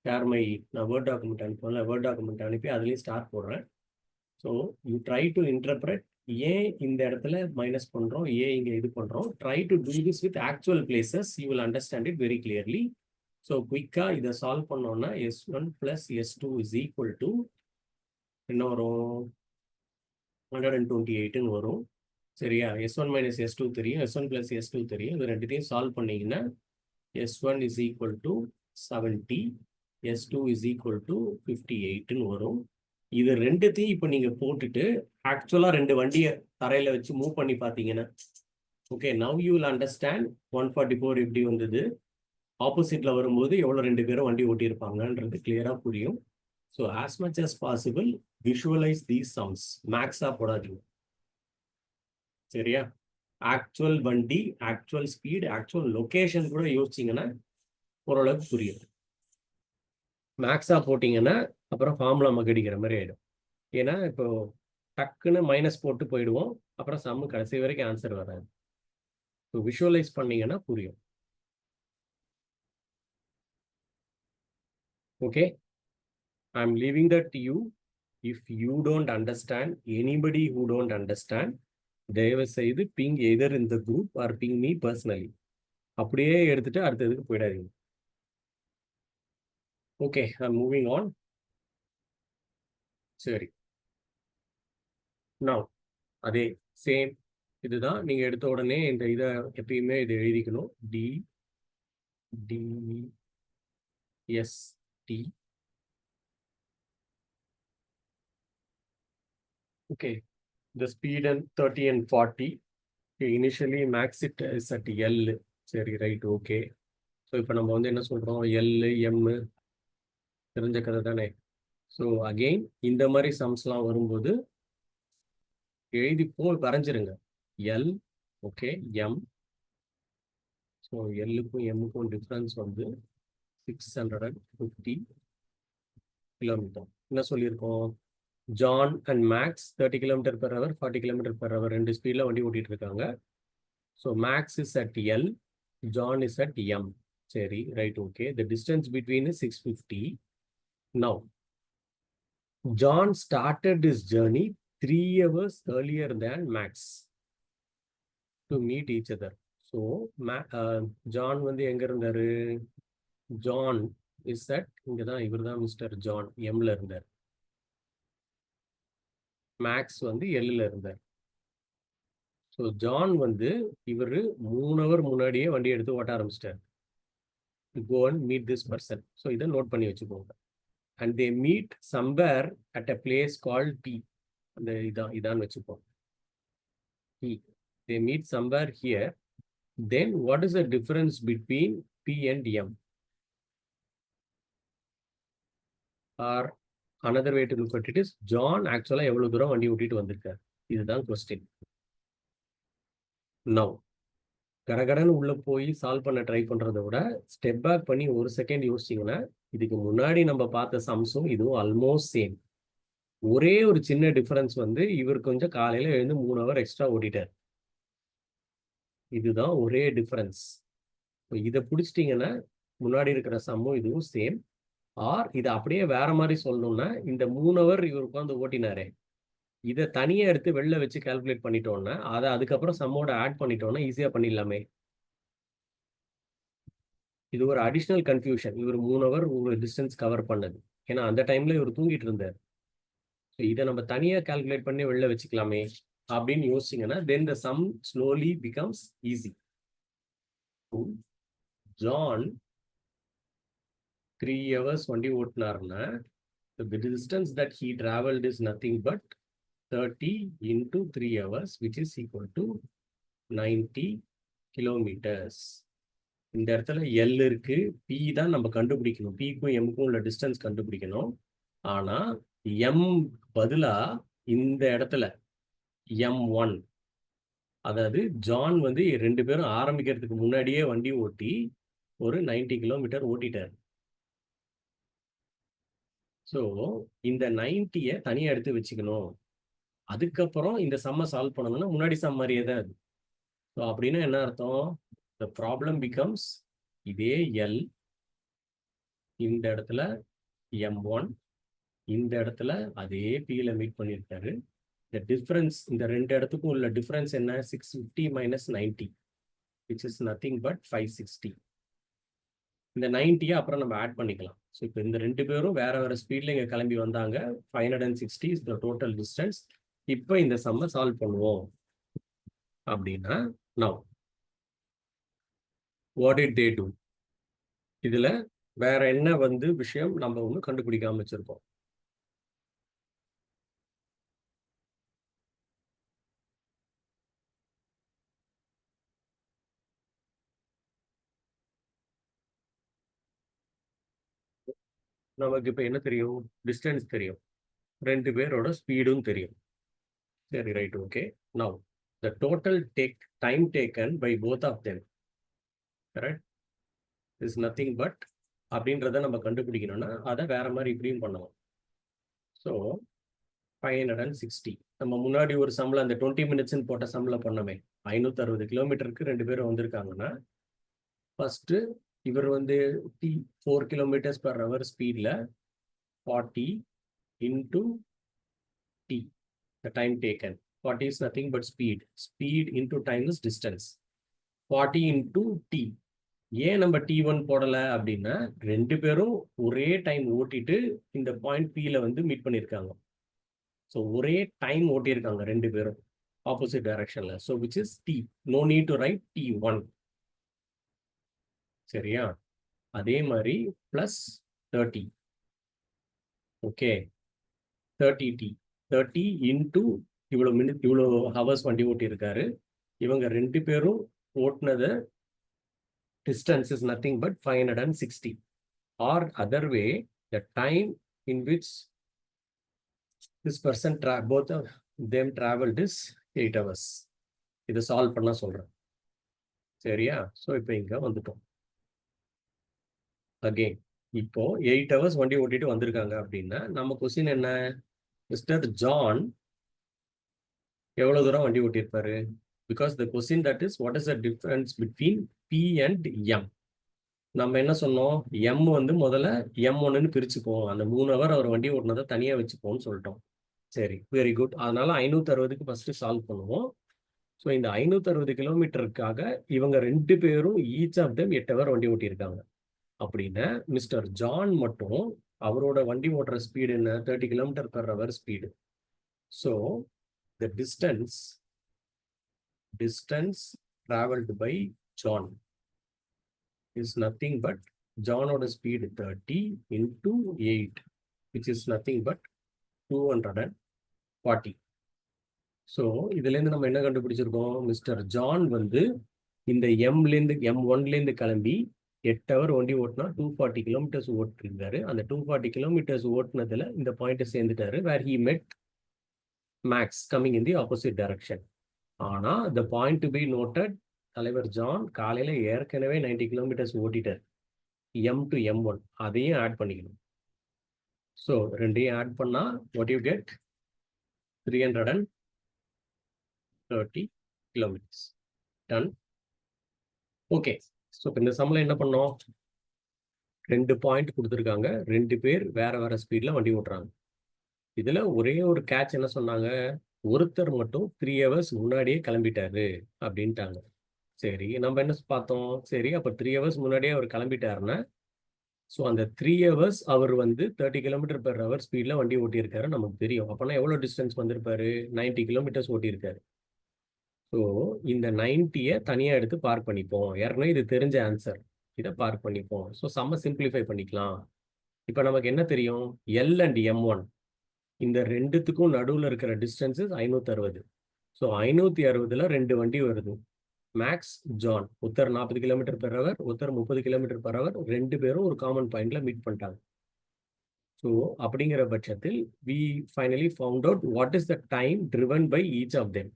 Speaker 1: share my நான் வேர்ட் டாக்குமெண்ட் அனுப்புவேன்ல, வேர்ட் டாக்குமெண்ட் அனுப்பி அதுலேயும் ஸ்டார் போடுறேன். So you try to interpret, ஏன் இந்த இடத்துல மைனஸ் பண்ணுறோம், ஏன் இங்கே இது பண்ணுறோம். Try to do this with actual places, you will understand it very clearly. So குயிக்காக இதை சால்வ் பண்ணோம்னா S1 + S2 is equal to என்ன வரும், 128ன்னு வரும். சரியா? S1 மைனஸ் S2 தெரியும், S1 + S2 தெரியும். இது ரெண்டுத்தையும் சால்வ் பண்ணீங்கன்னா S1 is equal to 70, S2 is equal to 58ன்னு வரும். இது ரெண்டுத்தையும் இப்போ நீங்க போட்டுட்டு ஆக்சுவலா ரெண்டு வண்டியை தரையில வச்சு மூவ் பண்ணி பார்த்தீங்கன்னா, okay, now you will understand 144 எப்படி வந்தது, ஆப்போசிட்ல வரும்போது எவ்வளோ ரெண்டு பேரும் வண்டி ஓட்டியிருப்பாங்கன்றது கிளியரா புரியும். So as much as possible visualise these sums. மேக்ஸா போடாதீங்க. சரியா? ஆக்சுவல் வண்டி, ஆக்சுவல் ஸ்பீட், ஆக்சுவல் லொகேஷன் கூட யோசிச்சிங்கன்னா ஓரளவுக்கு புரியும். மேக்ஸா போட்டிங்கன்னா அப்புறம் ஃபார்முலா மகடிக்கிற மாதிரி ஆயிடும். ஏன்னா இப்போ டக்குன்னு மைனஸ் போட்டு போயிடுவோம், அப்புறம் சம்மு கடைசி வரைக்கும் ஆன்சர் வராது. ஸோ விஷுவலைஸ் பண்ணீங்கன்னா புரியும். Okay, I am leaving that to you. If you don't understand, anybody who don't understand, தயவு செய்து ping either in the group or ping me personally. அப்படியே எடுத்துட்டு அடுத்ததுக்கு போயிடாதீங்க. Okay, I am moving on. சரி, நவ் அதே சேம் இதுதான். நீங்க எடுத்த உடனே இந்த இதை எப்பயுமே இது எழுதிக்கணும். DST. Okay, the speed and 30 and 40. Okay, initially max it is at L. சரி, ரைட், ஓகே. ஸோ இப்போ நம்ம வந்து என்ன சொல்றோம், L, M தெரிஞ்ச கதை தானே. ஸோ அகெயின் இந்த மாதிரி சம்ஸ்லாம் வரும்போது எழுதி வரைஞ்சிருங்க. L, okay, M. ஸோ Lக்கும் Mக்கும் டிஃப்ரென்ஸ் வந்து 650 கிலோமீட்டர். என்ன சொல்லியிருக்கோம், John and maths 30 km/h 40 km/h ரெண்டு ஸ்பீடில் வண்டி ஓட்டிட்டு இருக்காங்க. So Max is at L, John is at M. சரி, right, okay. The distance between is 650. Now John started his journey 3 hours earlier than Max to meet each other. So John வந்து எங்க இருந்தாரு, ஜான் இஸ் அட் இங்கே தான், இவர் தான் மிஸ்டர் ஜான், எம்ல இருந்தார். மேக்ஸ் வந்து எல்லில் இருந்தார். ஸோ ஜான் வந்து இவர் 3 hour முன்னாடியே வண்டி எடுத்து ஓட்ட ஆரம்பிச்சிட்டார். Go and meet this person. So இதை நோட் பண்ணி வச்சுக்கோங்க. And they meet somewhere at a place call D. அந்த இதான் வச்சுப்போம். D. They meet somewhere here. Then what is the difference between P and M? Or another way to look at it is John ஆக்சுவலாக எவ்வளோ தூரம் வண்டி ஓட்டிட்டு வந்திருக்கார்? இதுதான் கொஸ்டின். நவ் கடகடன்னு உள்ள போய் சால்வ் பண்ண ட்ரை பண்றதை விட ஸ்டெப் பேக் பண்ணி ஒரு செகண்ட் யோசிச்சிங்கன்னா இதுக்கு முன்னாடி நம்ம பார்த்த சம்ஸும் இதுவும் ஆல்மோஸ்ட் சேம். ஒரே ஒரு சின்ன டிஃபரன்ஸ் வந்து இவர் கொஞ்சம் காலையில எழுந்து 3 hour எக்ஸ்ட்ரா ஓட்டிட்டார். இதுதான் ஒரே டிஃபரன்ஸ். இதை பிடிச்சிட்டிங்கன்னா முன்னாடி இருக்கிற சம்மும் இதுவும் சேம். ஆர் இதை அப்படியே வேற மாதிரி சொல்லணும்னா இந்த 3 hour இவர் உட்காந்து ஓட்டினாரே இதை தனியாக எடுத்து வெளில வச்சு கால்குலேட் பண்ணிட்டோன்னா அதை அதுக்கப்புறம் சம்மோட ஆட் பண்ணிட்டோன்னா ஈஸியாக பண்ணிடலாமே. இது ஒரு அடிஷ்னல் கன்ஃபியூஷன். இவர் 3 hour ஒரு டிஸ்டன்ஸ் கவர் பண்ணது. ஏன்னா அந்த டைம்ல இவர் தூங்கிட்டு இருந்தார். ஸோ இதை நம்ம தனியாக கால்குலேட் பண்ணி வெளில வச்சுக்கலாமே அப்படின்னு யோசிச்சிங்கன்னா then the sum slowly becomes easy. John 3 hours வண்டி ஓட்டினார்னா the distance that he traveled is nothing but 30 into 3 hours which is equal to 90 kilometers. இந்த இடத்துல எல் இருக்கு, பி தான் நம்ம கண்டுபிடிக்கணும். பிக்கும் எம்க்கும் உள்ள டிஸ்டன்ஸ் கண்டுபிடிக்கணும். ஆனா எம் பதிலா இந்த இடத்துல M1, அதாவது ஜான் வந்து 2 பேரும் ஆரம்பிக்கிறதுக்கு முன்னாடியே வண்டி ஓட்டி ஒரு 90 கிலோமீட்டர் ஓட்டிட்டார். ஸோ இந்த 90யை தனியாக எடுத்து வச்சுக்கணும். அதுக்கப்புறம் இந்த சம்மை சால்வ் பண்ணணும்னா முன்னாடி சம் மாதிரியே தான் அது. ஸோ அப்படின்னா என்ன அர்த்தம்? த ப்ராப்ளம் பிகம்ஸ் இதே எல், இந்த இடத்துல M1, இந்த இடத்துல அதே பியில் மீட் பண்ணியிருக்காரு. இந்த டிஃப்ரென்ஸ் இந்த 2 இடத்துக்கும் உள்ள டிஃப்ரென்ஸ் என்ன? 650 minus 90 which is nothing but 560. இந்த 90யை அப்புறம் நம்ம ஆட் பண்ணிக்கலாம். ஸோ இப்போ இந்த 2 பேரும் வேற வேற ஸ்பீட்ல இங்கே கிளம்பி வந்தாங்க. 560 is the total distance. இப்போ இந்த சம்மை சால்வ் பண்ணுவோம் அப்படின்னா now what did they do? இதுல வேற என்ன வந்து விஷயம் நம்ம ஒன்றும் கண்டுபிடிக்காம வச்சிருக்கோம். நமக்கு இப்போ என்ன தெரியும்? டிஸ்டன்ஸ் தெரியும், 2 பேரோட ஸ்பீடும் தெரியும். சரி, right, okay. Now the total time taken by both of them, correct, is nothing but அப்படின்றத நம்ம கண்டுபிடிக்கணும்னா அதை வேற மாதிரி இப்படியும் பண்ணலாம். ஸோ 560 நம்ம முன்னாடி ஒரு சம்மில் அந்த 20 minutes போட்ட சம்மில் பண்ணோமே, 560 கிலோமீட்டருக்கு 2 பேரும் வந்திருக்காங்கன்னா ஃபர்ஸ்ட் இவர் வந்து 4 km/h ஸ்பீடில் 40 into t, the time taken. 40 is nothing but speed. Speed into time is distance. 40 into t. ஏன் நம்ம T1 போடலை அப்படின்னா 2 பேரும் ஒரே டைம் ஓட்டிட்டு இந்த பாயிண்ட் Pல வந்து மீட் பண்ணியிருக்காங்க. ஸோ ஒரே டைம் ஓட்டியிருக்காங்க 2 பேரும் ஆப்போசிட் டைரக்ஷன்ல. So which is T. No need to write T1. சரியா? அதே மாதிரி பிளஸ் 30. Okay, 30t. 30 இன்டூ இவ்வளோ ஹவர்ஸ் வண்டி ஓட்டி இருக்காரு. இவங்க 2 பேரும் ஓட்டினது distance is nothing but 560. Or other way, the time in which this person both of them traveled is 8 hours. இதை சால்வ் பண்ண சொல்றேன். சரியா? ஸோ இப்போ இங்க வந்துட்டோம். அகெயின் இப்போ 8 hours வண்டி ஓட்டிட்டு வந்திருக்காங்க அப்படின்னா நம்ம கொஸ்டின் என்ன? மிஸ்டர் ஜான் எவ்வளவு தூரம் வண்டி ஓட்டியிருப்பாரு? Because the question that is what is the difference between P and M. நம்ம என்ன சொன்னோம்? M வந்து முதல்ல M1ன்னு பிரிச்சுப்போம், அந்த 3 hour அவர் வண்டி ஓட்டினதை தனியாக வச்சுப்போம்னு சொல்லிட்டோம். சரி, வெரி குட். அதனால 560க்கு ஃபர்ஸ்ட் சால்வ் பண்ணுவோம். ஸோ இந்த 560 கிலோமீட்டருக்காக இவங்க 2 பேரும் ஈச் ஆஃப் தெம் 8 hour வண்டி ஓட்டியிருக்காங்க. அப்படின்னா மிஸ்டர் ஜான் மட்டும் அவரோட வண்டி ஓட்டுற ஸ்பீடு என்ன? 30 km/h speed. So the distance traveled by John is nothing but John order speed 30 into 8, which is nothing but 240. So இதுலேருந்து நம்ம என்ன கண்டுபிடிச்சிருக்கோம், மிஸ்டர் ஜான் வந்து இந்த M1லேருந்து கிளம்பி 8 ஹவர் வண்டி ஓட்டினா 240 கிலோமீட்டர்ஸ் ஓட்டிருந்தாரு. அந்த 240 கிலோமீட்டர்ஸ் ஓட்டினதுல இந்த பாயிண்ட் சேர்ந்துட்டாரு, where he met Max coming in the opposite direction. ஆனா the point to be noted, தலைவர் ஜான் காலையில ஏற்கனவே 90 கிலோமீட்டர்ஸ் ஓட்டிட்டார் M to M1, அதையும் ஆட் பண்ணிக்கணும். ஸோ ரெண்டையும் ஆட் பண்ணா what you get 330 kilometers. Done. Okay. So இந்த சம்மில் என்ன பண்ணோம், 2 பாயிண்ட் கொடுத்துருக்காங்க, 2 பேர் வேற வேற ஸ்பீட்ல வண்டி ஓட்டுறாங்க. இதுல ஒரே ஒரு கேட்ச் என்ன சொன்னாங்க, ஒருத்தர் மட்டும் 3 hours முன்னாடியே கிளம்பிட்டாரு அப்படின்ட்டாங்க. சரி, நம்ம என்ன பார்த்தோம், சரி அப்ப 3 hours முன்னாடியே அவர் கிளம்பிட்டாருன்னா, ஸோ அந்த 3 hours அவர் வந்து 30 km/h ஸ்பீட்ல வண்டி ஓட்டியிருக்காரு நமக்கு தெரியும். அப்போனா எவ்வளோ டிஸ்டன்ஸ் வந்திருப்பாரு, 90 kilometers ஓட்டியிருக்காரு. ஸோ இந்த 90-யை தனியாக எடுத்து பார்க் பண்ணிப்போம். ஏற்கனவே இது தெரிஞ்ச ஆன்சர், இதை பார்க் பண்ணிப்போம். ஸோ செம்ம சிம்பிளிஃபை பண்ணிக்கலாம். இப்போ நமக்கு என்ன தெரியும், எல் அண்ட் M1 இந்த ரெண்டுத்துக்கும் நடுவில் இருக்கிற டிஸ்டன்ஸஸ் 560. ஸோ 560ல் 2 வண்டி வருது. மேக்ஸ், ஜான், ஒருத்தர் 40 km/h, ஒருத்தர் 30 km/h, 2 பேரும் ஒரு காமன் பாயிண்ட்ல மீட் பண்ணிட்டாங்க. ஸோ அப்படிங்கிற பட்சத்தில் we finally found out what is the time driven by each of them,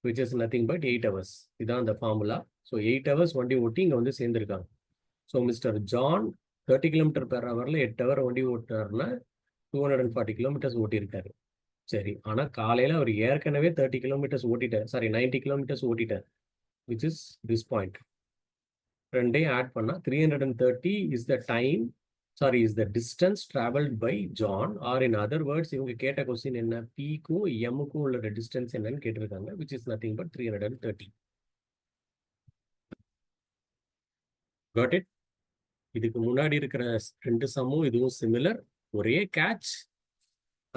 Speaker 1: which is nothing but 8 hours. இதான் அந்த ஃபார்முலா. ஸோ 8 hours வண்டி ஓட்டி இங்கே வந்து சேர்ந்துருக்காங்க. So mister John 30 km/h 8 hour வண்டி ஓட்டினார்னா 240 kilometers ஓட்டியிருக்காரு. சரி, ஆனால் காலையில் அவர் ஏற்கனவே 30 kilometers ஓட்டிட்டார், சாரி 90 kilometers ஓட்டிட்டார், which is this point. ரெண்டையும் ஆட் பண்ணா 330 is the time, sorry, is the distance traveled by John, or in other words இவங்க கேட்ட கொஸ்டின் என்ன, P-க்கும் M-க்கும் உள்ள டிஸ்டன்ஸ் என்னன்னு கேட்டிருக்காங்க, which is nothing but 330. Got it? இதுக்கு முன்னாடி இருக்கிற 2 சம்மும் இதுவும் சிமிலர். ஒரே கேட்ச்,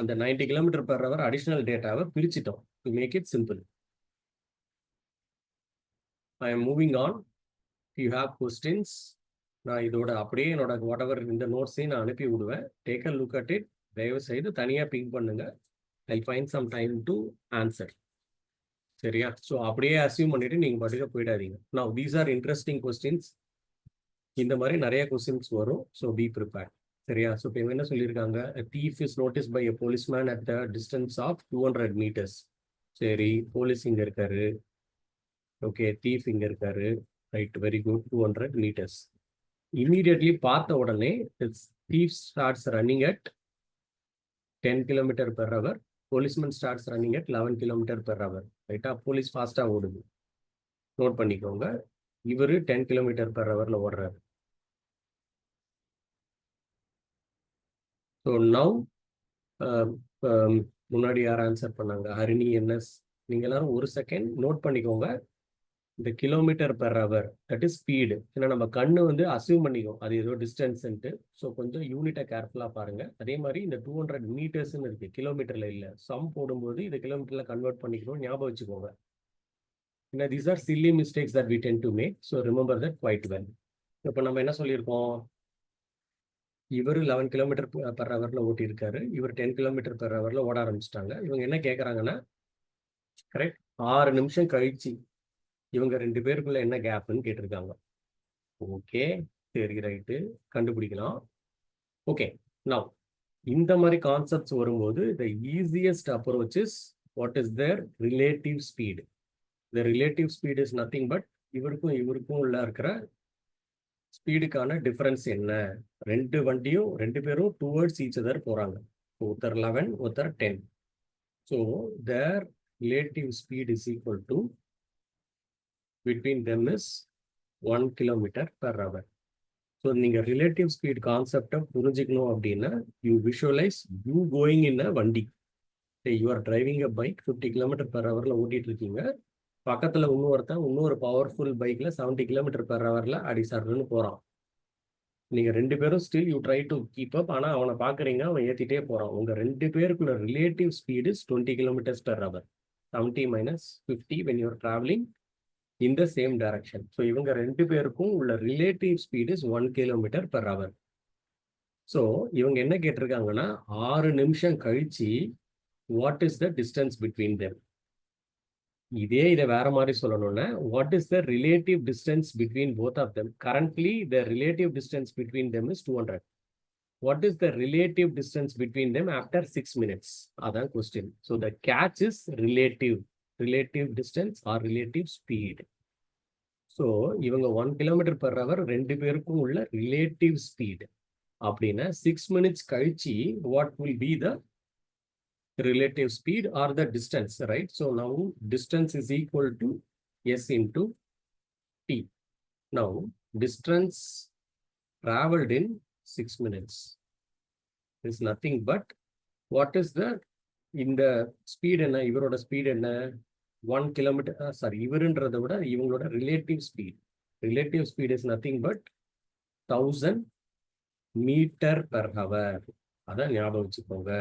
Speaker 1: அந்த 90 km/h அடிஷனல் டேட்டாவை பிரிச்சிட்டோம் to make it simple. I am moving on. If you have questions, நான் இதோட அப்படியே என்னோட whatever இந்த நோட்ஸையும் நான் அனுப்பி விடுவேன். Take a look at it. தயவு செய்து தனியாக பிங்க் பண்ணுங்க. I'll find some time to answer. சரியா? ஸோ அப்படியே அசியூம் பண்ணிட்டு நீங்கள் பாட்டுக்கு போயிடாதீங்க. Now these are interesting questions. இந்த மாதிரி நிறைய கொஸ்டின்ஸ் வரும். So be prepared. சரியா? ஸோ இப்போ என்ன சொல்லியிருக்காங்க, a thief is noticed by a policeman at the distance of 200 meters. சரி, போலீஸ் இங்கே இருக்காரு, ஓகே, தீஃப் இங்கே இருக்காரு, right, very good, 200 meters. Immediately பார்த்த உடனே thief starts running at 10 km/h, policeman starts running at 11 km/h. ரைட்டா? போலீஸ் ஃபாஸ்ட்டாக ஓடுது, நோட் பண்ணிக்கோங்க. இவர் 10 km/h ஓடுறாரு. ஸோ நவ் முன்னாடி யார் ஆன்சர் பண்ணாங்க, ஹரிணி என்எஸ். நீங்கள் எல்லாரும் ஒரு செகண்ட் நோட் பண்ணிக்கோங்க. இந்த km/h தட் இஸ் ஸ்பீடு. ஏன்னா நம்ம கண்ணு வந்து அசியூம் பண்ணிக்கோம் அது ஏதோ டிஸ்டன்ஸ்ன்ட்டு. ஸோ கொஞ்சம் யூனிட்டை கேர்ஃபுல்லாக பாருங்கள். அதே மாதிரி இந்த 200 மீட்டர்ஸ்ன்னு இருக்குது, கிலோமீட்டரில் இல்லை. சம் போடும்போது இதை கிலோமீட்டரில் கன்வெர்ட் பண்ணிக்கணும், ஞாபகம் வச்சுக்கோங்க. ஏன்னா these are silly mistakes that we tend to make. So remember that quite well. இப்போ நம்ம என்ன சொல்லியிருக்கோம், இவர் 11 km/h ஓட்டியிருக்காரு, இவர் 10 km/h ஓட ஆரம்பிச்சிட்டாங்க. இவங்க என்ன கேட்குறாங்கன்னா, கரெக்ட் 6 நிமிஷம் கழிச்சு இவங்க 2 பேருக்குள்ள என்ன கேப்னு கேட்டிருக்காங்க. ஓகே, சரி, ரைட்டு, கண்டுபிடிக்கலாம். ஓகே, நவ் இந்த மாதிரி கான்செப்ட்ஸ் வரும்போது the easiest approach is what is their relative speed. The relative speed is nothing but இவருக்கும் இவருக்கும் உள்ள இருக்கிற ஸ்பீடுக்கான டிஃபரன்ஸ் என்ன. 2 வண்டியும் 2 பேரும் டுவர்ட்ஸ் ஈச் அதர் போகிறாங்க. ஒருத்தர் 11, ஒருத்தர் 10. So their relative speed is equal to between them is 1 km/h. So நீங்கள் ரிலேட்டிவ் ஸ்பீட் கான்செப்டை புரிஞ்சுக்கணும் அப்படின்னா you visualise you going in a வண்டி. You are driving a bike, 50 km/h ஓட்டிட்டு இருக்கீங்க. பக்கத்தில் இன்னொரு பவர்ஃபுல் பைக்கில் 70 km/h அடி சர்ன்னு போகிறான். நீங்க 2 பேரும் still you try to keep up. ஆனா அவனை பாக்குறீங்க, அவன் ஏத்திட்டே போறான். உங்க 2 பேருக்குள்ள relative speed is 20 kilometers per hour. 70 minus 50 when you are traveling in the same direction. So இவங்க 2 பேருக்கும் உள்ள relative speed is 1 kilometer per hour. So இவங்க என்ன கேட்டிருக்காங்கன்னா 6 நிமிஷம் கழிச்சு what is the distance between them. இதை வேற மாதிரி சொல்லணும்னா what is the relative distance between both of them. Currently the relative distance between them is 200. What is the relative distance between them after 6 minutes? அதான் question. So the catch is relative distance or relative speed. So இவங்க 1 kilometer per hour 2 பேருக்கும் உள்ள ரிலேட்டிவ் ஸ்பீட் அப்படின்னா 6 minutes கழிச்சு what will be the relative speed or the distance, right? So now distance is equal to s into t. Now distance traveled in 6 minutes is nothing but what is the in the speed என்ன இவரோட ஸ்பீட் என்ன 1 kilometer sorry இவருன்றதை விட இவங்களோட relative speed is nothing but 1000 meter per hour. அதான் ஞாபகம் வச்சுக்கோங்க,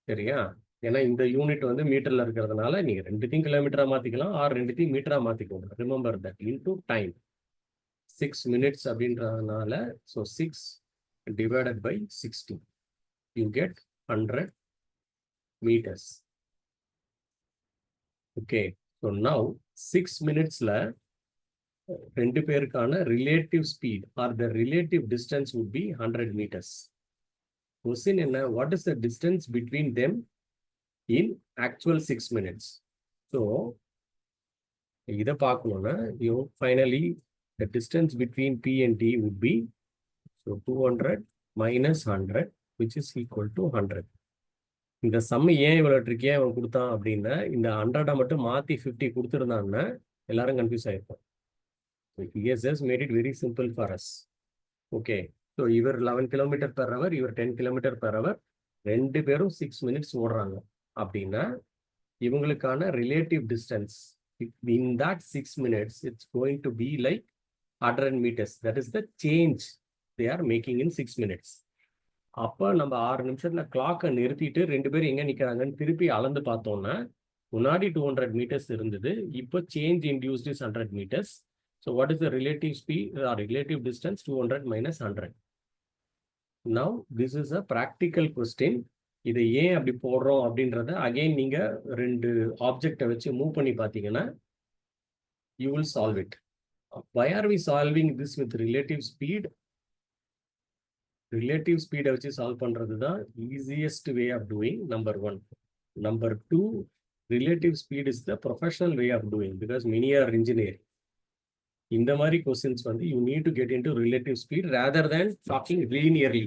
Speaker 1: சரியா? ஏன்னா இந்த யூனிட் வந்து மீட்டர்ல இருக்கிறதுனால நீங்க 2த்தையும் கிலோமீட்டரா மாத்திக்கலாம் ஆர் 2த்தையும் மீட்டரா மாத்திக்கோங்க. Remember that into time 6 minutes அப்படின்றதுனால so 6 divided by 60 you get 100 meters. Okay, so now 6 minutesல 2 பேருக்கான relative speed or the relative distance would be 100 meters. Question என்ன, what is the distance between them in actual 6 minutes? So இதை பார்க்கணும்னா you finally the distance between P and T would be so 200 minus 100 which is equal to 100. இந்த சம் ஏன் இவ்வளோ ட்ரிக்கியாக அவன் கொடுத்தான் அப்படின்னா இந்த 100 மட்டும் மாற்றி 50 கொடுத்துருந்தான்னா எல்லாரும் confuse ஆயிருப்போம். He has just made it very simple for us. Okay. So இவர் 11 kilometer per hour, இவர் 10 kilometer per hour, 2 பேரும் 6 minutes ஓடுறாங்க அப்படின்னா இவங்களுக்கான relative distance in that 6 minutes it's going to be like 100 meters. That is the change they are making in 6 minutes. அப்போ நம்ம 6 நிமிஷத்துல கிளாக்கை நிறுத்திட்டு 2 பேரும் எங்கே நிற்கிறாங்கன்னு திருப்பி அளந்து பார்த்தோம்னா முன்னாடி 200 meters இருந்தது, இப்போ change induced is 100 meters. So what is the relative speed or relative distance? 200 minus 100. Now this is a practical question. இதை ஏன் அப்படி போடுறோம் அப்படின்றத அகைன் நீங்க 2 ஆப்ஜெக்டை வச்சு மூவ் பண்ணி பார்த்தீங்கன்னா you will solve it. Why are we solving this with relative speed? Relative speed வச்சு சால்வ் பண்றது தான் easiest way of doing, number 1. Number 2, relative speed is the professional way of doing because many are engineering. இந்த மாதிரி கொஸ்டின்ஸ் வந்து you need to get into relative speed rather than talking linearly.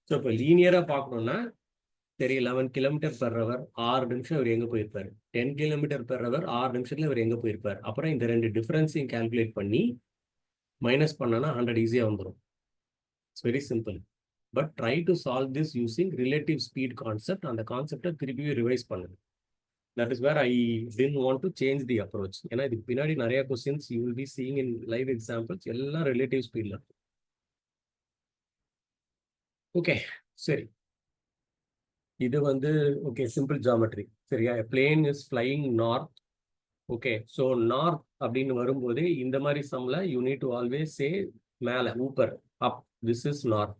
Speaker 1: So இப்போ லீனியராக பார்க்கணும்னா சரி 11 kilometer per hour 6 நிமிஷம் இவர் எங்கே போயிருப்பார், 10 kilometer per hour 6 நிமிஷத்தில் இவர் எங்கே போயிருப்பார். அப்புறம் இந்த 2 டிஃப்ரென்ஸையும் கால்குலேட் பண்ணி மைனஸ் பண்ணனா 100 ஈஸியாக வந்துடும். It's very simple. But try to solve this using relative speed concept. அந்த கான்செப்டை திருப்பியும் ரிவைஸ் பண்ணுங்க. That is where I didn't want to change the approach. ஏன்னா இதுக்கு பின்னாடி நிறைய questions you will be seeing in live examples எல்லாம் ரிலேட்டிவ் ஸ்பீட்ல. ஓகே, சரி, இது வந்து ஓகே சிம்பிள் ஜாமெட்ரி, சரியா? Plane is flying north. Okay, so north அப்படின்னு வரும்போது இந்த மாதிரி சம்ல you need to always say மேலே ஊப்பர் அப், திஸ் இஸ் நார்த்.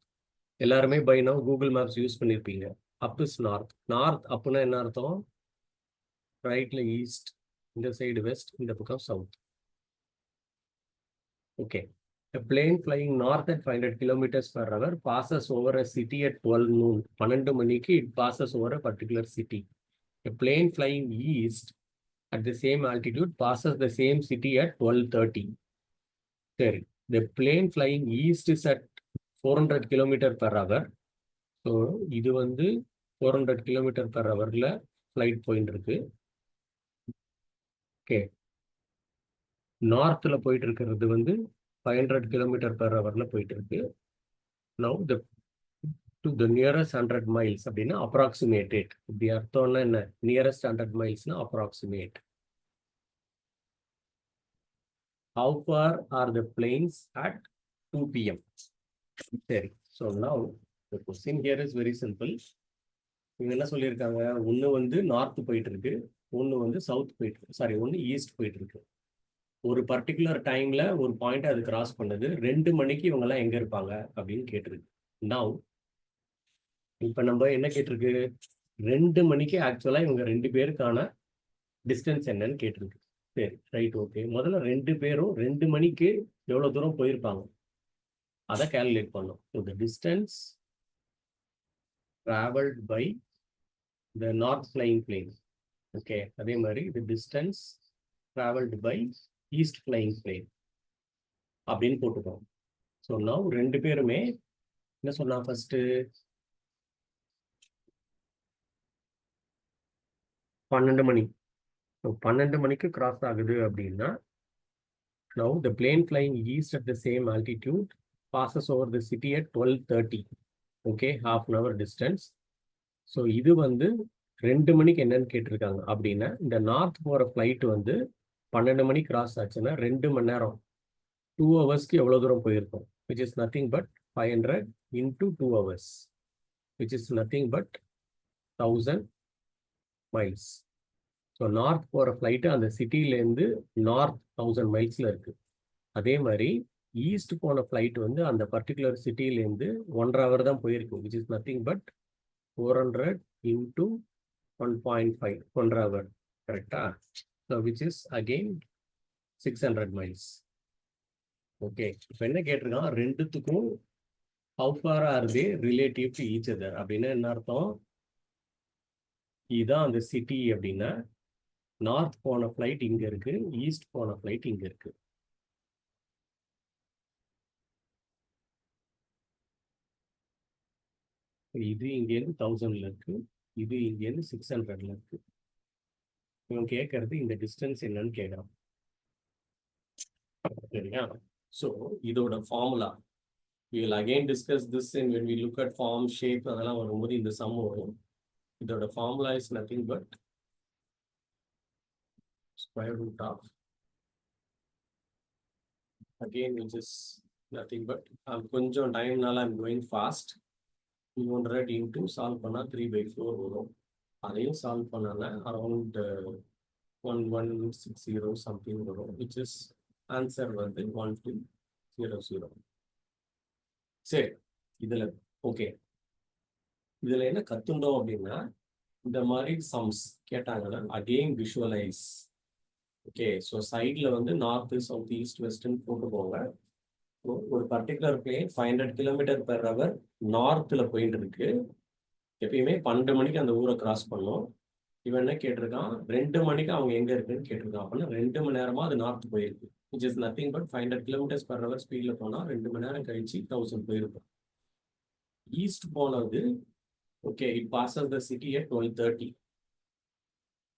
Speaker 1: எல்லாருமே by now Google maps use பண்ணியிருப்பீங்க. Up is north. நார்த் அப்புன்னா என்ன அர்த்தம்? ரைட்ல ஈஸ்ட், இந்த சைடு வெஸ்ட், இந்த பக்கம் south. Okay, a plane flying north at 500 kilometers per hour passes over a city at 12 noon. 12 மணிக்கு it passes over a particular city. A plane flying east at the same altitude passes the same city at 12:30. சரி, the plane flying east is at 400 kilometer per hour. So இது வந்து 400 kilometer per hourல ஃப்ளைட் போயிட்டு இருக்கு. ஓகே, நார்த்தில் போயிட்டு இருக்கிறது வந்து 500 kilometer per hourல போயிட்டு இருக்கு. Now the to the nearest 100 miles அப்படின்னா அப்ராக்சிமேட்டட். இப்படி அர்த்தம்னா என்ன? நியரஸ்ட் 100 milesனா approximate. How far are the planes at 2 PM? சரி. So now the question here is very simple. இவங்க என்ன சொல்லியிருக்காங்க, ஒன்று வந்து நார்த் போயிட்டு இருக்கு, ஒன்று வந்து சவுத் போயிட்டு இருக்கு, சாரி ஒன்று ஈஸ்ட் போயிட்டு இருக்கு. ஒரு பர்டிகுலர் டைம்ல ஒரு பாயிண்ட் அது கிராஸ் பண்ணுது. 2 மணிக்கு இவங்கெல்லாம் எங்க இருப்பாங்க அப்படின்னு கேட்டிருக்கு. Now இப்போ நம்ம என்ன கேட்டிருக்கு, 2 மணிக்கு ஆக்சுவலா இவங்க 2 பேருக்கான டிஸ்டன்ஸ் என்னன்னு கேட்டிருக்கு. சரி ரைட் ஓகே. முதல்ல 2 பேரும் 2 மணிக்கு எவ்வளவு தூரம் போயிருப்பாங்க அதை கால்குலேட் பண்ணோம். So the distance traveled by the north flying plane. Okay, அதே மாதிரி the distance traveled by east flying plane அப்படின்னு போட்டுக்கோம். ஸோ நவ் 2 பேருமே என்ன சொன்னா, ஃபர்ஸ்ட் 12 மணி. ஸோ 12 மணிக்கு கிராஸ் ஆகுது அப்படின்னா now the plane flying east at the same altitude passes over the city at 12:30. Okay, half an hour distance. So இது வந்து 2 மணிக்கு என்னன்னு கேட்டிருக்காங்க அப்படின்னா, இந்த நார்த் போகிற ஃப்ளைட் வந்து 12 மணி கிராஸ் ஆச்சுன்னா 2 மணி நேரம் 2 ஹவர்ஸ்க்கு எவ்வளோ தூரம் போயிருக்கும், which is nothing but 500 into 2 hours, which is nothing but 1000 miles. So north போகிற ஃப்ளைட்டு அந்த சிட்டிலேருந்து நார்த் 1000 மைல்ஸில் இருக்குது. அதே மாதிரி ஈஸ்ட் போன ஃப்ளைட் வந்து அந்த பர்டிகுலர் சிட்டிலேருந்து 1.5 hour தான் போயிருக்கு, which is nothing but 400 into 1.5, 1.5 hour. கரெக்டா? So which is again 600 miles. Okay, இப்போ என்ன கேட்டிருக்கான், ரெண்டுத்துக்கும் how far are they relative to each other அப்படின்னா என்ன அர்த்தம், இதுதான் அந்த சிட்டி அப்படின்னா நார்த் போன ஃப்ளைட் இங்க இருக்கு, ஈஸ்ட் போன ஃப்ளைட் இங்க இருக்கு. இது இங்கேருந்து 1000ல இருக்கு, இது இங்கேருந்து 600ல இருக்கு. இவன் கேட்கறது இந்த டிஸ்டன்ஸ் என்னன்னு கேட்கறான். சரியா? ஸோ இதோட formula we will again discuss this in when we look at form, shape, அதெல்லாம் வரும்போது இந்த சம் வரும். இதோட formula is nothing but square root of, again which is nothing but கொஞ்சம் டைம்னால I'm going fast, 200 into solve பண்ணா 3/4 வரும். அதையும் சால்வ் பண்ணால அரௌண்ட் 1160 சம்திங் வரும், which is ஆன்சர் வந்து 1200. சரி, இதுல ஓகே, இதுல என்ன கத்துண்டோம் அப்படின்னா, இந்த மாதிரி சம்ஸ் கேட்டாங்கன்னா அகெயின் விஷுவலைஸ். ஓகே, ஸோ சைட்ல வந்து நார்த் சவுத் ஈஸ்ட் வெஸ்ட்னு போட்டுக்கோங்க. ஒரு பர்டிகுலர் பிளேன் 500 km/h நார்த்தில் போயிட்டு இருக்கு. எப்பயுமே 12 மணிக்கு அந்த ஊரை கிராஸ் பண்ணோம். இவன் என்ன கேட்டிருக்கான், 2 மணிக்கு அவங்க எங்க இருக்குன்னு கேட்டிருக்கான். அப்படின்னா 2 மணி நேரமா அது நார்த் போயிருக்கு, which is nothing but 500 km/h ஸ்பீட்ல போனா 2 மணி நேரம் கழிச்சு 1000 போயிருக்கும். ஈஸ்ட் போனது okay, it bosses the city at 12:30.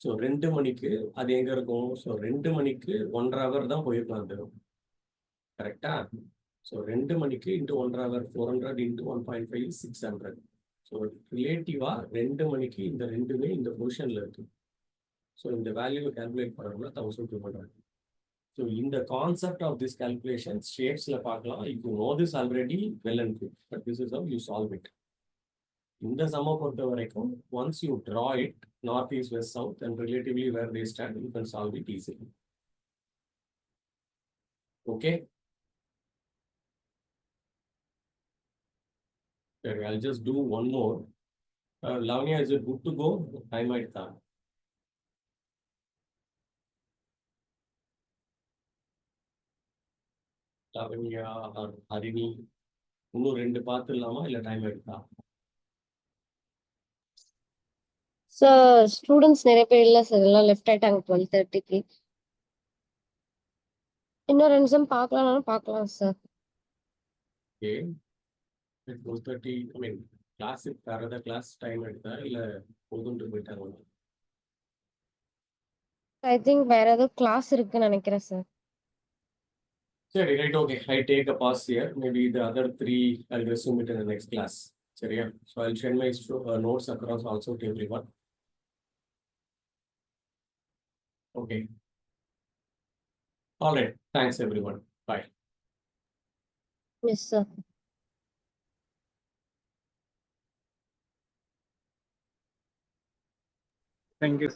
Speaker 1: So 2 மணிக்கு அது எங்க இருக்கும், ஸோ 2 மணிக்கு 1.5 hour தான் போயிருக்கலாம் அது. கரெக்டா? ஸோ 2 மணிக்கு இன்ட்டு 1.5 hour 400 into 1.5 600. ஸோ ரிலேட்டிவா 2 மணிக்கு இந்த ரெண்டுமே இந்த பொசிஷன்ல இருக்கு. ஸோ இந்த வேல்யூவை கால்குலேட் பண்ணணும்னா 1200. ஸோ இந்த கான்செப்ட் ஆஃப் திஸ் கால்குலேஷன் ஷேப்ஸ்ல பார்க்கலாம். If you know this already well and good, but this is how you solve it. இந்த சம பொறுத்த வரைக்கும் once you draw it north east west south and relatively where they stand, you can solve it easily. Okay, I'll just do one more. Lavanya, is it good to go? Time ஆயிடுதா? லாவண்யா or ஹரிணி, இன்னும் 2 பார்த்துடலாமா இல்லை டைம் ஆயிடுதா?
Speaker 3: சார் ஸ்டூடெண்ட்ஸ் நிறைய பேர் இல்லை சார், எல்லாம் லெஃப்ட் ஆயிட்டாங்க 12:30க்கு. இன்னும் 2 நிமிஷம் பார்க்கலாம்னாலும் பார்க்கலாம் சார்.
Speaker 1: ஓகே, 12:30. ஐ மீன் கிளாஸுக்கு வேற ஏதாவது கிளாஸ் டைம் ஆயிடுதா இல்லை போதும்ட்டு போயிட்டாங்க?
Speaker 3: ஐ திங்க் வேற ஏதோ கிளாஸ் இருக்குன்னு நினைக்கிறேன் சார்.
Speaker 1: சரி, right okay. I take a pause here. Maybe the other 3 I'll resume it in the next class. சரியா? So I'll share my notes across also to everyone. Okay. All right. Thanks everyone. Bye.
Speaker 3: Yes sir.
Speaker 4: Thank you